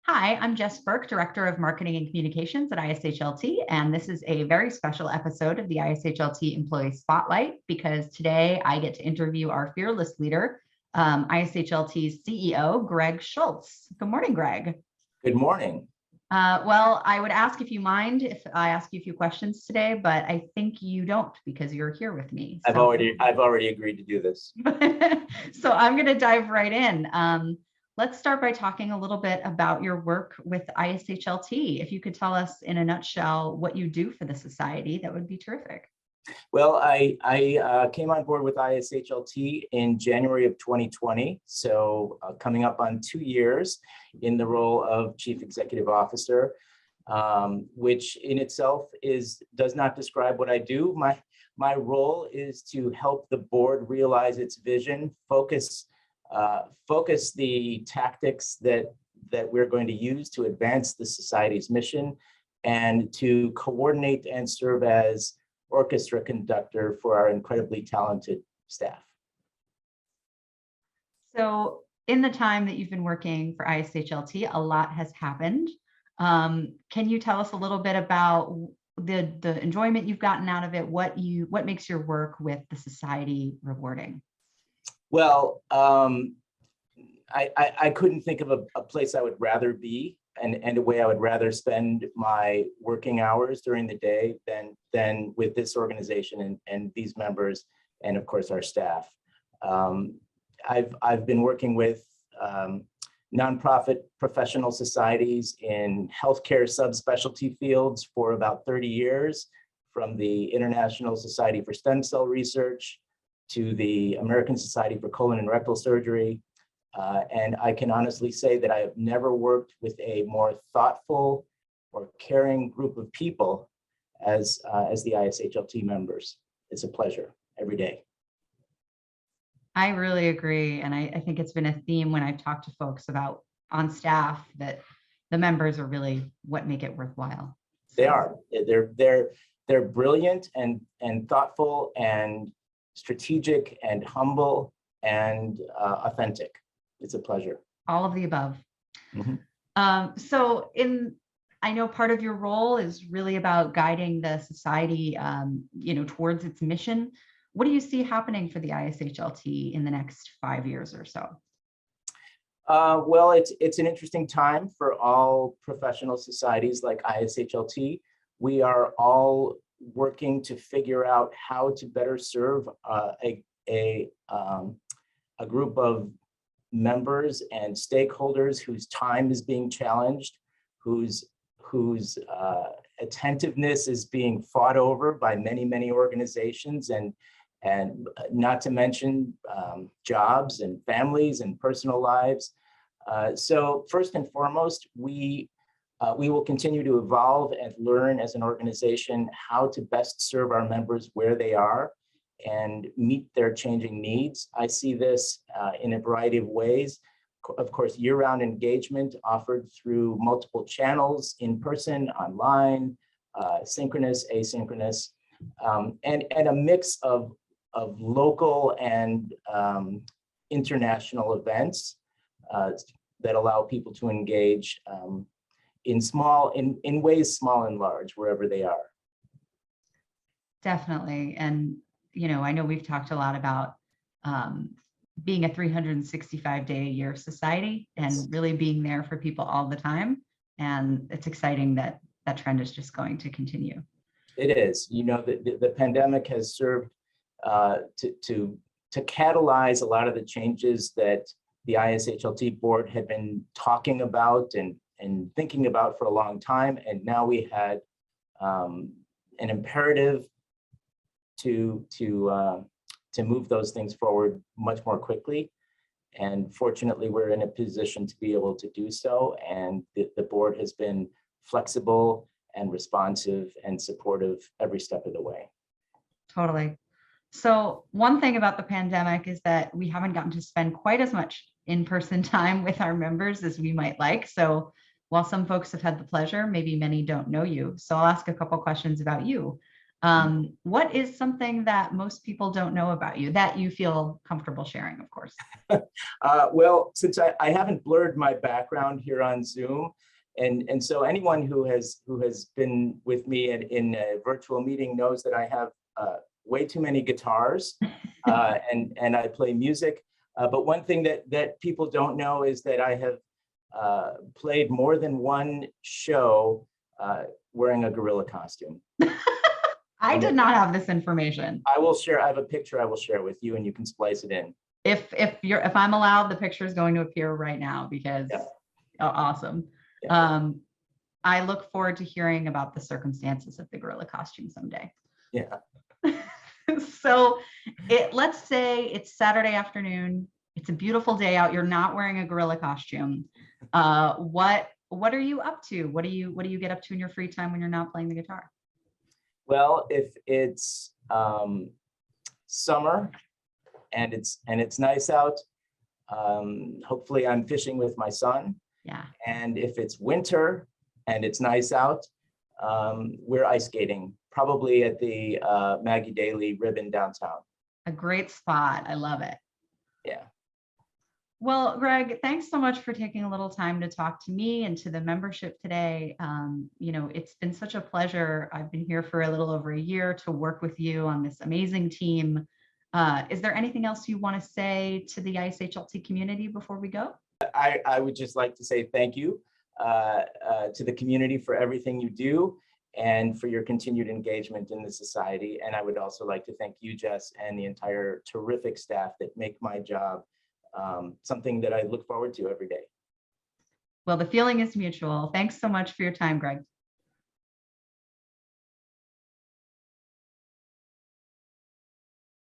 Hi, I'm Jess Burke, Director of Marketing and Communications at ISHLT, and this is a very special episode of the ISHLT Employee Spotlight because today I get to interview our fearless leader, ISHLT's CEO, Greg Schultz. Good morning, Greg. Good morning. Well, I would ask if you mind if I ask you a few questions today, but I think you don't because you're here with me. So. I've already agreed to do this. So I'm going to dive right in. Let's start by talking a little bit about your work with ISHLT. If you could tell us in a nutshell what you do for the society, that would be terrific. Well, I came on board with ISHLT in January of 2020, so coming up on 2 years in the role of Chief Executive Officer, which in itself does not describe what I do. My role is to help the board realize its vision, focus the tactics that we're going to use to advance the society's mission, and to coordinate and serve as orchestra conductor for our incredibly talented staff. So in the time that you've been working for ISHLT, a lot has happened. Can you tell us a little bit about the enjoyment you've gotten out of it? What makes your work with the society rewarding? Well, I couldn't think of a place I would rather be and a way I would rather spend my working hours during the day than with this organization and these members, and of course our staff. I've been working with nonprofit professional societies in healthcare subspecialty fields for about 30 years, from the International Society for Stem Cell Research to the American Society for Colon and Rectal Surgery. And I can honestly say that I have never worked with a more thoughtful or caring group of people as the ISHLT members. It's a pleasure every day. I really agree. And I think it's been a theme when I've talked to folks about on staff that the members are really what make it worthwhile. So. They are. They're brilliant and thoughtful and strategic and humble and authentic. It's a pleasure. All of the above. Mm-hmm. I know part of your role is really about guiding the society, towards its mission. What do you see happening for the ISHLT in the next 5 years or so? Well, it's an interesting time for all professional societies like ISHLT. We are all working to figure out how to better serve a group of members and stakeholders whose time is being challenged, whose attentiveness is being fought over by many organizations, and not to mention jobs and families and personal lives. So first and foremost, we will continue to evolve and learn as an organization how to best serve our members where they are and meet their changing needs. I see this in a variety of ways. Of course, year-round engagement offered through multiple channels, in person, online, synchronous, asynchronous, and a mix of local and international events that allow people to engage in ways small and large, wherever they are. Definitely. And I know we've talked a lot about being a 365-day-a-year society and really being there for people all the time. And it's exciting that that trend is just going to continue. It is. The pandemic has served to catalyze a lot of the changes that the ISHLT board had been talking about and thinking about for a long time. And now we had an imperative to move those things forward much more quickly. And fortunately, we're in a position to be able to do so. And the board has been flexible and responsive and supportive every step of the way. Totally. So one thing about the pandemic is that we haven't gotten to spend quite as much in-person time with our members as we might like. So while some folks have had the pleasure, maybe many don't know you. So I'll ask a couple questions about you. What is something that most people don't know about you that you feel comfortable sharing, of course? Well, since I haven't blurred my background here on Zoom, and so anyone who has been with me in a virtual meeting knows that I have way too many guitars, and I play music. But one thing that people don't know is that I have played more than one show wearing a gorilla costume. I did not have this information. I will share. I have a picture I will share with you, and you can splice it in. If I'm allowed, the picture is going to appear right now because awesome. Yeah. I look forward to hearing about the circumstances of the gorilla costume someday. Yeah. So let's say it's Saturday afternoon. It's a beautiful day out. You're not wearing a gorilla costume. What are you up to? What do you get up to in your free time when you're not playing the guitar? Well, if it's summer and it's nice out, hopefully I'm fishing with my son. Yeah. And if it's winter and it's nice out, we're ice skating, probably at the Maggie Daley Ribbon downtown. A great spot. I love it. Yeah. Well, Greg, thanks so much for taking a little time to talk to me and to the membership today. It's been such a pleasure. I've been here for a little over a year to work with you on this amazing team. Is there anything else you want to say to the ISHLT community before we go? I would just like to say thank you to the community for everything you do and for your continued engagement in the society. And I would also like to thank you, Jess, and the entire terrific staff that make my job something that I look forward to every day. Well, the feeling is mutual. Thanks so much for your time, Greg.